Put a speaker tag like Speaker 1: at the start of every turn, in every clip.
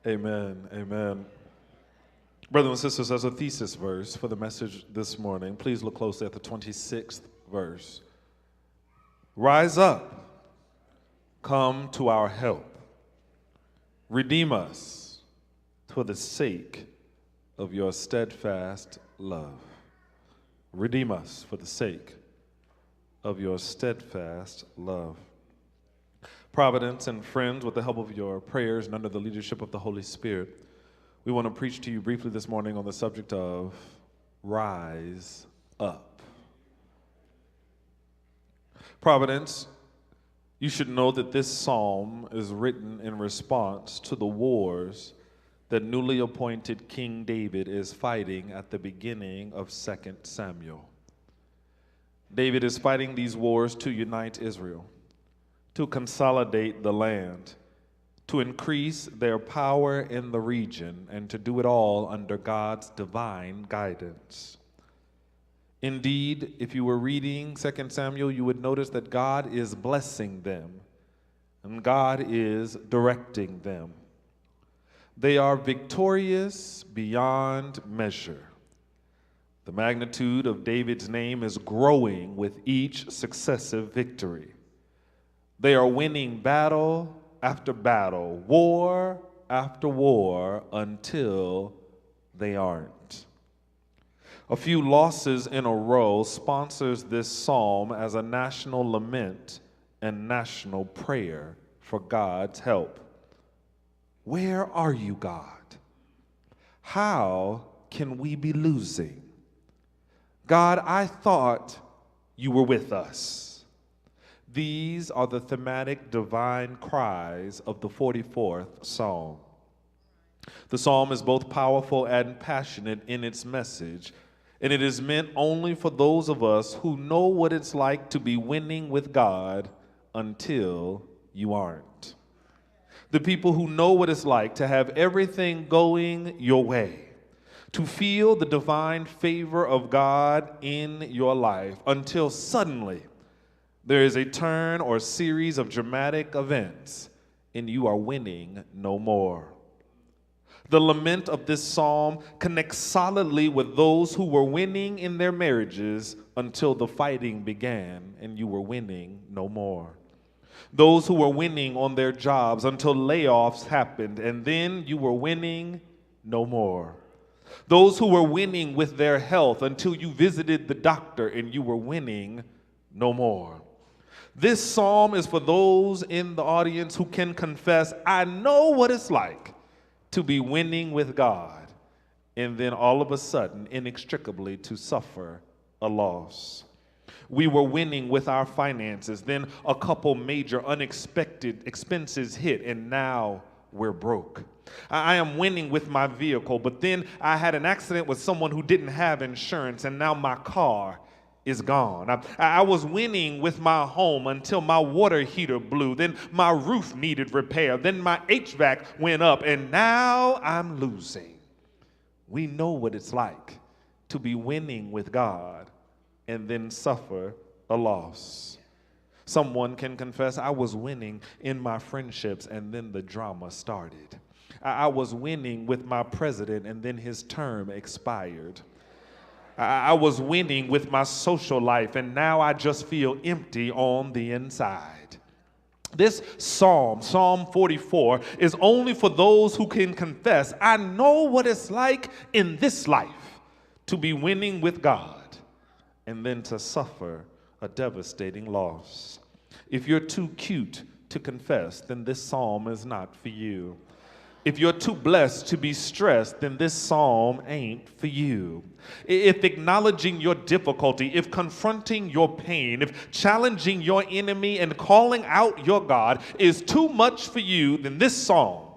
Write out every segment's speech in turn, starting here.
Speaker 1: Amen. Amen. Brothers and sisters, as a thesis verse for the message this morning, please look closely at the 26th verse. Rise up, come to our help, redeem us for the sake of your steadfast love. Redeem us for the sake of your steadfast love. Providence and friends, with the help of your prayers and under the leadership of the Holy Spirit, we want to preach to you briefly this morning on the subject of rise up. Providence, you should know that this psalm is written in response to the wars that newly appointed King David is fighting at the beginning of 2 Samuel. David is fighting these wars to unite Israel, to consolidate the land, to increase their power in the region, and to do it all under God's divine guidance. Indeed, if you were reading 2 Samuel, you would notice that God is blessing them, and God is directing them. They are victorious beyond measure. The magnitude of David's name is growing with each successive victory. They are winning battle after battle, war after war, until they aren't. A few losses in a row sponsors this psalm as a national lament and national prayer for God's help. Where are you, God? How can we be losing? God, I thought you were with us. These are the thematic divine cries of the 44th Psalm. The psalm is both powerful and passionate in its message, and it is meant only for those of us who know what it's like to be winning with God until you aren't. The people who know what it's like to have everything going your way, to feel the divine favor of God in your life until suddenly there is a turn or series of dramatic events and you are winning no more. The lament of this psalm connects solidly with those who were winning in their marriages until the fighting began and you were winning no more. Those who were winning on their jobs until layoffs happened and then you were winning no more. Those who were winning with their health until you visited the doctor and you were winning no more. This psalm is for those in the audience who can confess, I know what it's like to be winning with God, and then all of a sudden, inextricably, to suffer a loss. We were winning with our finances, then a couple major unexpected expenses hit, and now we're broke. I am winning with my vehicle, but then I had an accident with someone who didn't have insurance, and now my car is gone. I was winning with my home until my water heater blew. Then my roof needed repair. Then my HVAC went up, and now I'm losing. We know what it's like to be winning with God and then suffer a loss. Someone can confess, I was winning in my friendships, and then the drama started. I was winning with my president, and then his term expired. I was winning with my social life, and now I just feel empty on the inside. This psalm, Psalm 44, is only for those who can confess, I know what it's like in this life to be winning with God and then to suffer a devastating loss. If you're too cute to confess, then this psalm is not for you. If you're too blessed to be stressed, then this psalm ain't for you. If acknowledging your difficulty, if confronting your pain, if challenging your enemy and calling out your God is too much for you, then this psalm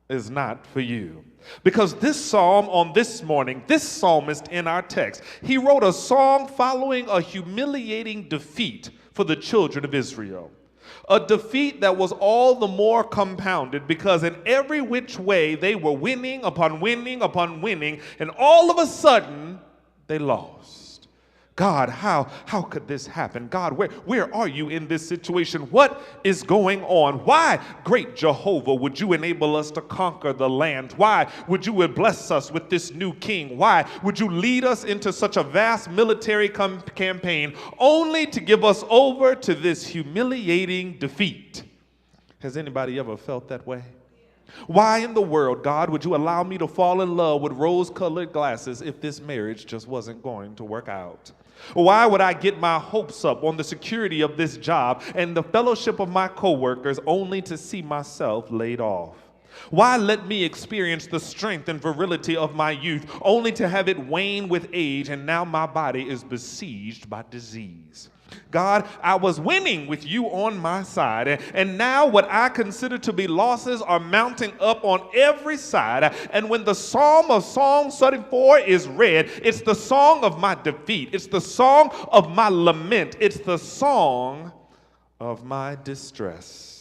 Speaker 1: is not for you. Because this psalm on this morning, this psalmist in our text, he wrote a song following a humiliating defeat for the children of Israel. A defeat that was all the more compounded because in every which way they were winning upon winning upon winning, and all of a sudden they lost. God, how could this happen? God, where are you in this situation? What is going on? Why, great Jehovah, would you enable us to conquer the land? Why would you bless us with this new king? Why would you lead us into such a vast military campaign only to give us over to this humiliating defeat? Has anybody ever felt that way? Why in the world, God, would you allow me to fall in love with rose-colored glasses if this marriage just wasn't going to work out? Why would I get my hopes up on the security of this job and the fellowship of my coworkers only to see myself laid off? Why let me experience the strength and virility of my youth only to have it wane with age, and now my body is besieged by disease? God, I was winning with you on my side, and now what I consider to be losses are mounting up on every side. And when the Psalm of Psalm 34 is read, it's the song of my defeat. It's the song of my lament. It's the song of my distress.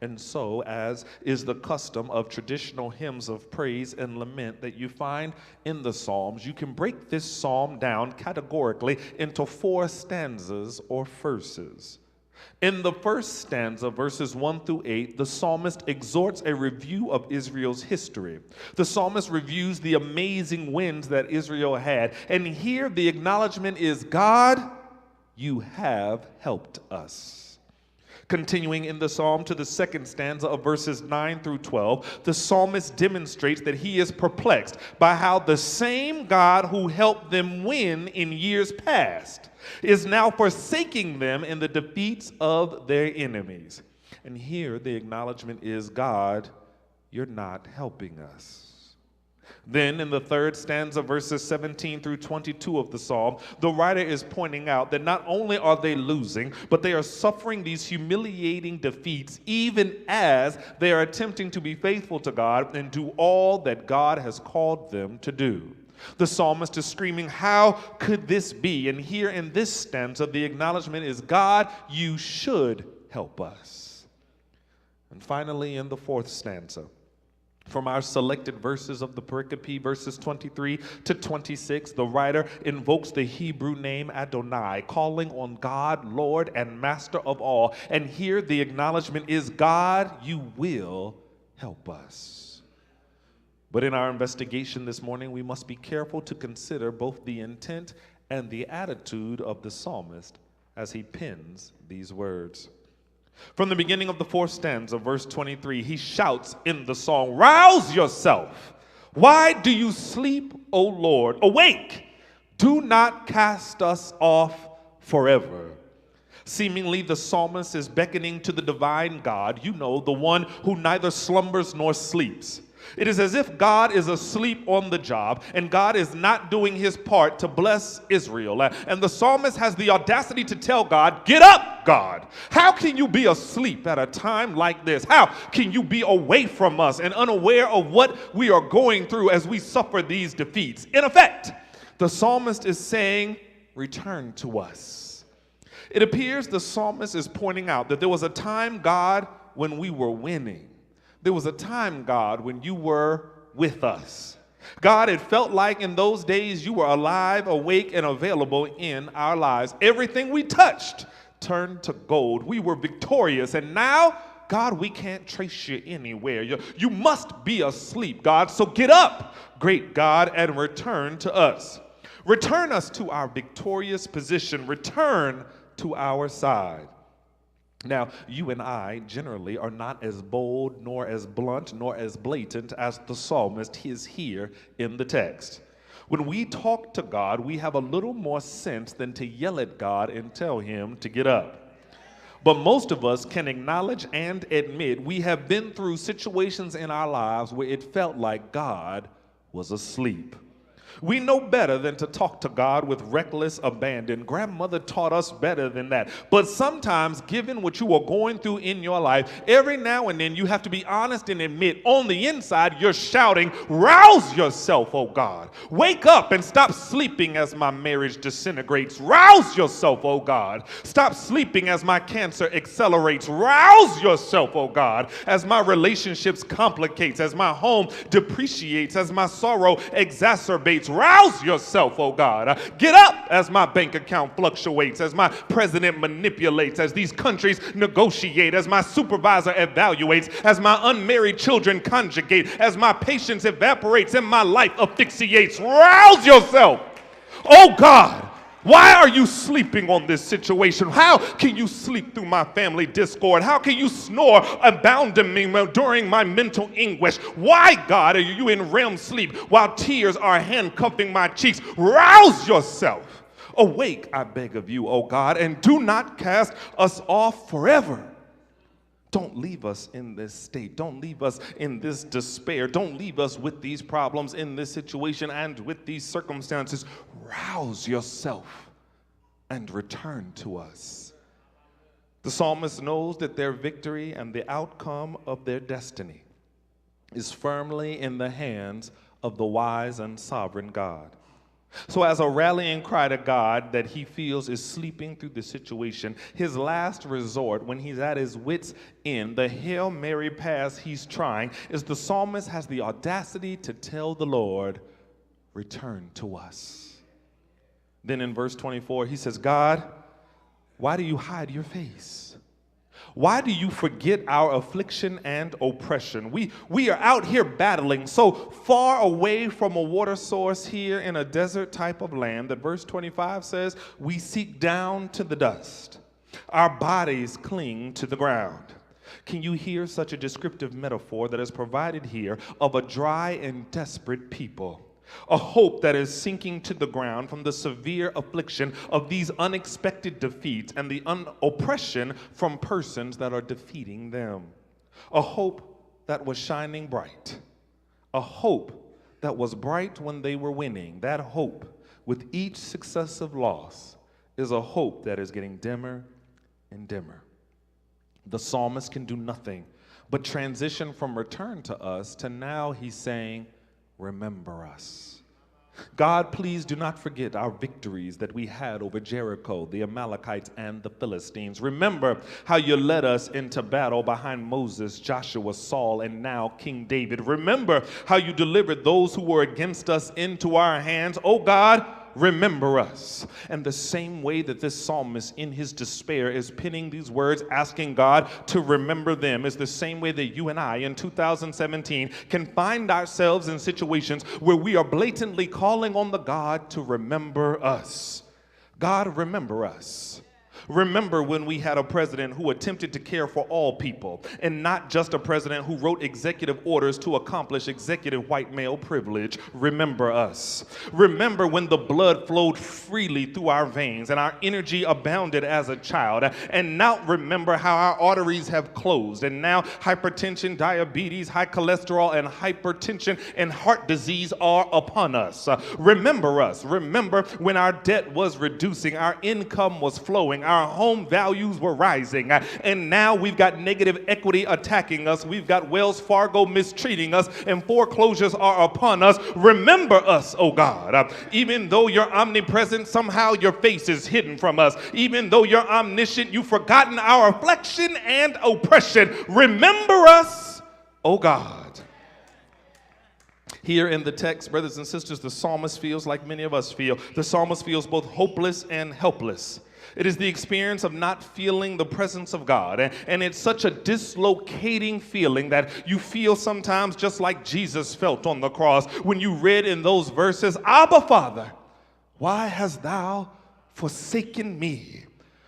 Speaker 1: And so, as is the custom of traditional hymns of praise and lament that you find in the Psalms, you can break this psalm down categorically into 4 stanzas or verses. In the first stanza, verses 1 through 8, the psalmist exhorts a review of Israel's history. The psalmist reviews the amazing wins that Israel had. And here the acknowledgement is, God, you have helped us. Continuing in the psalm to the second stanza of verses 9 through 12, the psalmist demonstrates that he is perplexed by how the same God who helped them win in years past is now forsaking them in the defeats of their enemies. And here the acknowledgement is, God, you're not helping us. Then in the third stanza, verses 17 through 22 of the psalm, the writer is pointing out that not only are they losing, but they are suffering these humiliating defeats even as they are attempting to be faithful to God and do all that God has called them to do. The psalmist is screaming, how could this be? And here in this stanza, the acknowledgement is, God, you should help us. And finally, in the fourth stanza, from our selected verses of the pericope, verses 23 to 26, the writer invokes the Hebrew name Adonai, calling on God, Lord and Master of all. And here the acknowledgement is, God, you will help us. But in our investigation this morning, we must be careful to consider both the intent and the attitude of the psalmist as he pens these words. From the beginning of the fourth stanza, verse 23, he shouts in the song, rouse yourself. Why do you sleep, O Lord? Awake. Do not cast us off forever. Seemingly, the psalmist is beckoning to the divine God, the one who neither slumbers nor sleeps. It is as if God is asleep on the job and God is not doing his part to bless Israel. And the psalmist has the audacity to tell God, get up, God. How can you be asleep at a time like this? How can you be away from us and unaware of what we are going through as we suffer these defeats? In effect, the psalmist is saying, return to us. It appears the psalmist is pointing out that there was a time, God, when we were winning. There was a time, God, when you were with us. God, it felt like in those days you were alive, awake, and available in our lives. Everything we touched turned to gold. We were victorious. And now, God, we can't trace you anywhere. You must be asleep, God. So get up, great God, and return to us. Return us to our victorious position. Return to our side. Now, you and I generally are not as bold, nor as blunt, nor as blatant as the psalmist is here in the text. When we talk to God, we have a little more sense than to yell at God and tell him to get up. But most of us can acknowledge and admit we have been through situations in our lives where it felt like God was asleep. We know better than to talk to God with reckless abandon. Grandmother taught us better than that. But sometimes, given what you are going through in your life, every now and then you have to be honest and admit on the inside you're shouting, rouse yourself, oh God. Wake up and stop sleeping as my marriage disintegrates. Rouse yourself, oh God. Stop sleeping as my cancer accelerates. Rouse yourself, oh God, as my relationships complicates, as my home depreciates, as my sorrow exacerbates. fluctuates. Rouse yourself, oh God. Get up as my bank account fluctuates, as my president manipulates, as these countries negotiate, as my supervisor evaluates, as my unmarried children conjugate, as my patience evaporates and my life asphyxiates. Rouse yourself. Oh God. Why are you sleeping on this situation? How can you sleep through my family discord? How can you snore abounding me during my mental anguish? Why, God, are you in REM sleep while tears are handcuffing my cheeks? Rouse yourself. Awake, I beg of you, O God, and do not cast us off forever. Don't leave us in this state. Don't leave us in this despair. Don't leave us with these problems in this situation and with these circumstances. Rouse yourself and return to us. The psalmist knows that their victory and the outcome of their destiny is firmly in the hands of the wise and sovereign God. So as a rallying cry to God that he feels is sleeping through the situation, his last resort when he's at his wit's end, the Hail Mary pass he's trying, is the psalmist has the audacity to tell the Lord, return to us. Then in verse 24, he says, God, why do you hide your face? Why do you forget our affliction and oppression? We are out here battling so far away from a water source here in a desert type of land that verse 25 says, we seek down to the dust. Our bodies cling to the ground. Can you hear such a descriptive metaphor that is provided here of a dry and desperate people? A hope that is sinking to the ground from the severe affliction of these unexpected defeats and the oppression from persons that are defeating them. A hope that was shining bright. A hope that was bright when they were winning. That hope, with each successive loss, is a hope that is getting dimmer and dimmer. The psalmist can do nothing but transition from return to us to now he's saying, remember us. God, please do not forget our victories that we had over Jericho, the Amalekites, and the Philistines. Remember how you led us into battle behind Moses, Joshua, Saul, and now King David. Remember how you delivered those who were against us into our hands. Oh God, remember us. And the same way that this psalmist in his despair is penning these words, asking God to remember them, is the same way that you and I in 2017 can find ourselves in situations where we are blatantly calling on the God to remember us. God, remember us. Remember when we had a president who attempted to care for all people and not just a president who wrote executive orders to accomplish executive white male privilege. Remember us. Remember when the blood flowed freely through our veins and our energy abounded as a child. And now remember how our arteries have closed and now hypertension, diabetes, high cholesterol, and hypertension and heart disease are upon us. Remember us. Remember when our debt was reducing, our income was flowing, our home values were rising, and now we've got negative equity attacking us. We've got Wells Fargo mistreating us, and foreclosures are upon us. Remember us, oh God. Even though you're omnipresent, somehow your face is hidden from us. Even though you're omniscient, you've forgotten our affliction and oppression. Remember us, oh God. Here in the text, brothers and sisters, the psalmist feels like many of us feel. The psalmist feels both hopeless and helpless. It is the experience of not feeling the presence of God. And it's such a dislocating feeling that you feel sometimes just like Jesus felt on the cross when you read in those verses, Abba, Father, why hast thou forsaken me?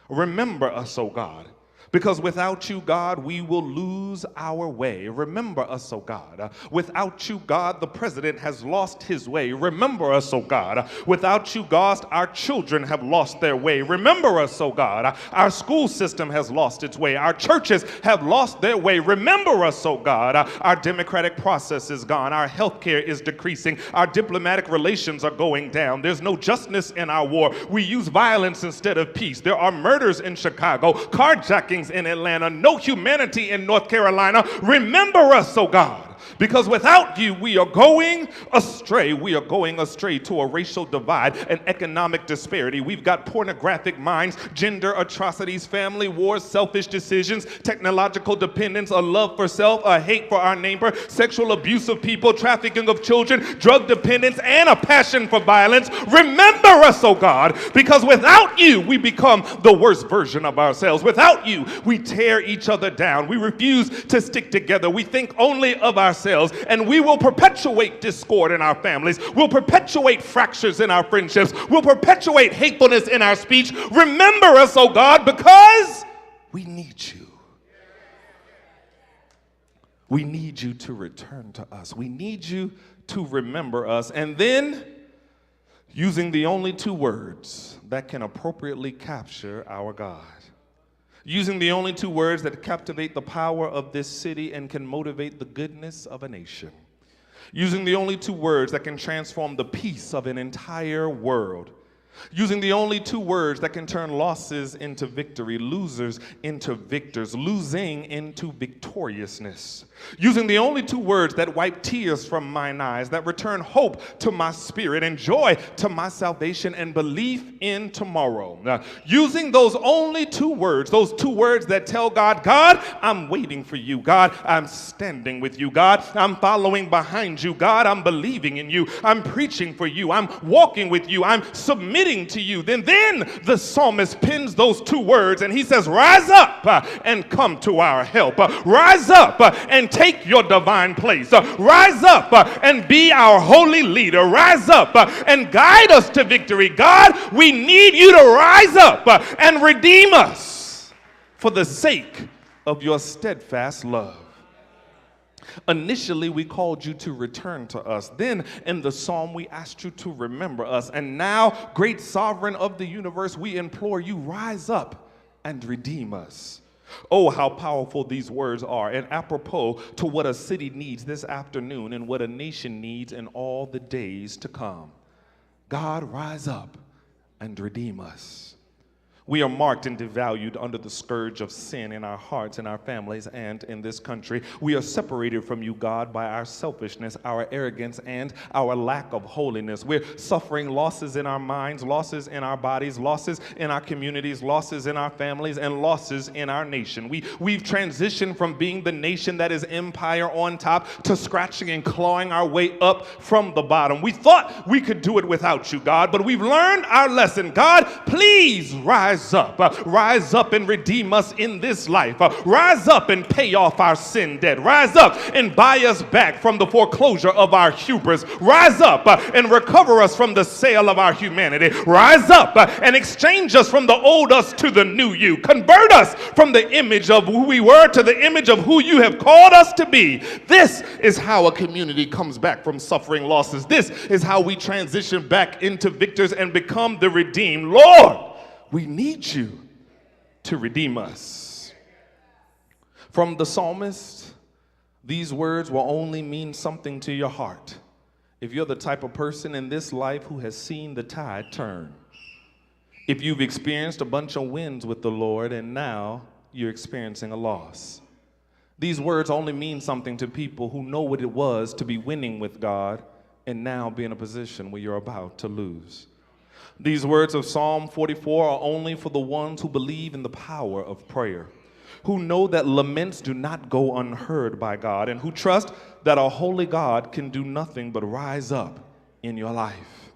Speaker 1: Remember us, O God. Because without you, God, we will lose our way. Remember us, oh God. Without you, God, the president has lost his way. Remember us, oh God. Without you, God, our children have lost their way. Remember us, oh God. Our school system has lost its way. Our churches have lost their way. Remember us, oh God. Our democratic process is gone. Our health care is decreasing. Our diplomatic relations are going down. There's no justice in our war. We use violence instead of peace. There are murders in Chicago, carjacking in Atlanta, no humanity in North Carolina. Remember us, oh God, Because without you, we are going astray. We are going astray to a racial divide and economic disparity. We've got pornographic minds, gender atrocities, family wars, selfish decisions, technological dependence, a love for self, a hate for our neighbor, sexual abuse of people, trafficking of children, drug dependence, and a passion for violence. Remember us, oh God, because without you, we become the worst version of ourselves. Without you, we tear each other down. We refuse to stick together. We think only of ourselves, and we will perpetuate discord in our families. We'll perpetuate fractures in our friendships. We'll perpetuate hatefulness in our speech. Remember us, oh God, because we need you. We need you to return to us. We need you to remember us. And then, using the only two words that can appropriately capture our God. Using the only two words that captivate the power of this city and can motivate the goodness of a nation. Using the only two words that can transform the peace of an entire world. Using the only two words that can turn losses into victory, losers into victors, losing into victoriousness. Using the only two words that wipe tears from mine eyes, that return hope to my spirit and joy to my salvation and belief in tomorrow. Now, using those only two words, those two words that tell God, God, I'm waiting for you. God, I'm standing with you. God, I'm following behind you. God, I'm believing in you. I'm preaching for you. I'm walking with you. I'm submitting to you. Then the psalmist pins those two words and he says, rise up and come to our help. Rise up and take your divine place. Rise up and be our holy leader. Rise up and guide us to victory. God, we need you to rise up and redeem us for the sake of your steadfast love. Initially, we called you to return to us. Then, in the psalm, we asked you to remember us. And now, great sovereign of the universe, we implore you, rise up and redeem us. Oh, how powerful these words are, and apropos to what a city needs this afternoon and what a nation needs in all the days to come. God, rise up and redeem us. We are marked and devalued under the scourge of sin in our hearts, in our families, and in this country. We are separated from you, God, by our selfishness, our arrogance, and our lack of holiness. We're suffering losses in our minds, losses in our bodies, losses in our communities, losses in our families, and losses in our nation. We've transitioned from being the nation that is empire on top to scratching and clawing our way up from the bottom. We thought we could do it without you, God, but we've learned our lesson. God, please rise up. Rise up and redeem us in this life. Rise up and pay off our sin debt. Rise up and buy us back from the foreclosure of our hubris. Rise up and recover us from the sale of our humanity. Rise up and exchange us from the old us to the new you. Convert us from the image of who we were to the image of who you have called us to be. This is how a community comes back from suffering losses. This is how we transition back into victors and become the redeemed. Lord, we need you to redeem us. From the psalmist, these words will only mean something to your heart if you're the type of person in this life who has seen the tide turn. If you've experienced a bunch of wins with the Lord and now you're experiencing a loss. These words only mean something to people who know what it was to be winning with God and now be in a position where you're about to lose. These words of Psalm 44 are only for the ones who believe in the power of prayer, who know that laments do not go unheard by God, and who trust that a holy God can do nothing but rise up in your life.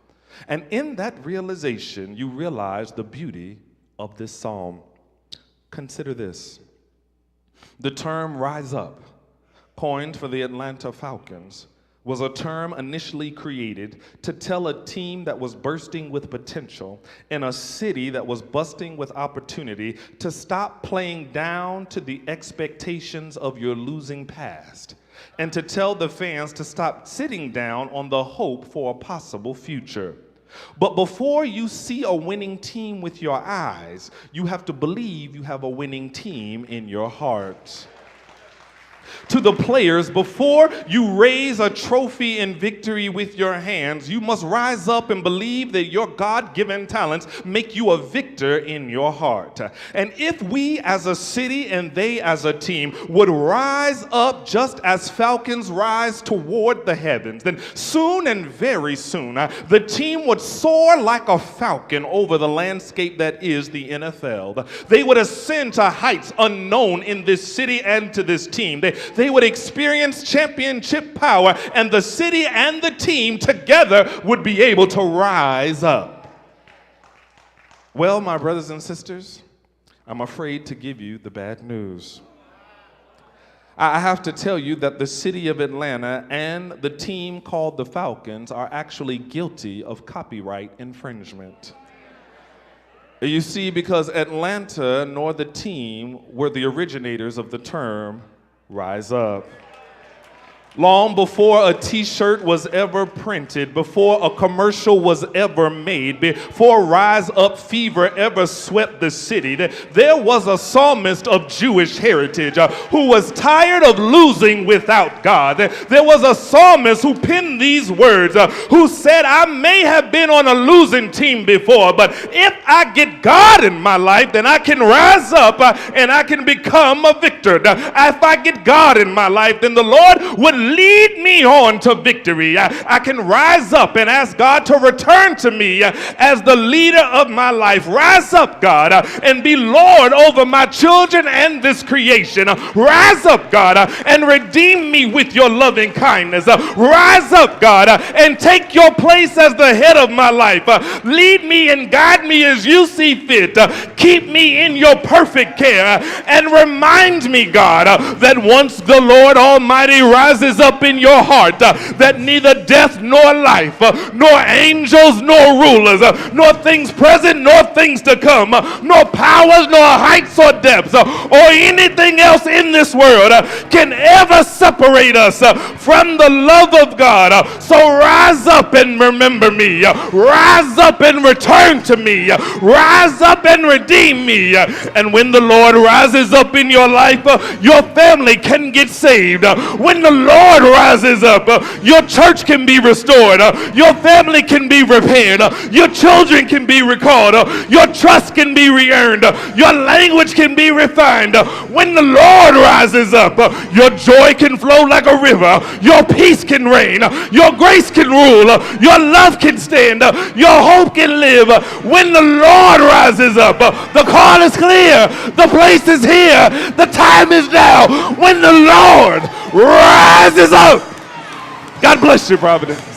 Speaker 1: And in that realization, you realize the beauty of this psalm. Consider this. The term rise up, coined for the Atlanta Falcons, was a term initially created to tell a team that was bursting with potential in a city that was busting with opportunity to stop playing down to the expectations of your losing past and to tell the fans to stop sitting down on the hope for a possible future. But before you see a winning team with your eyes, you have to believe you have a winning team in your heart. To the players, before you raise a trophy in victory with your hands, you must rise up and believe that your God-given talents make you a victor in your heart. And if we as a city and they as a team would rise up just as falcons rise toward the heavens, then soon and very soon, the team would soar like a falcon over the landscape that is the NFL. They would ascend to heights unknown in this city and to this team. They would experience championship power, and the city and the team together would be able to rise up. Well, my brothers and sisters, I'm afraid to give you the bad news. I have to tell you that the city of Atlanta and the team called the Falcons are actually guilty of copyright infringement. You see, because Atlanta nor the team were the originators of the term rise up. Long before a t-shirt was ever printed, before a commercial was ever made, before Rise Up fever ever swept the city, there was a psalmist of Jewish heritage who was tired of losing without God. There was a psalmist who penned these words, who said, I may have been on a losing team before, but if I get God in my life, then I can rise up and I can become a victor. If I get God in my life, then the Lord would lead me on to victory. I can rise up and ask God to return to me as the leader of my life. Rise up, God, and be Lord over my children and this creation. Rise up, God, and redeem me with your loving kindness. Rise up, God, and take your place as the head of my life. Lead me and guide me as you see fit. Keep me in your perfect care and remind me, God, that once the Lord Almighty rises up in your heart, that neither death nor life, nor angels nor rulers, nor things present nor things to come, nor powers nor heights or depths, or anything else in this world can ever separate us from the love of God. So rise up and remember me. Rise up and return to me. Rise up and redeem me. And when the Lord rises up in your life, your family can get saved. When the Lord rises up, your church can be restored. Your family can be repaired. Your children can be recalled. Your trust can be re-earned. Your language can be refined. When the Lord rises up, your joy can flow like a river. Your peace can reign. Your grace can rule. Your love can stand. Your hope can live. When the Lord rises up, the call is clear. The place is here. The time is now. When the Lord rises up. God bless you, Providence.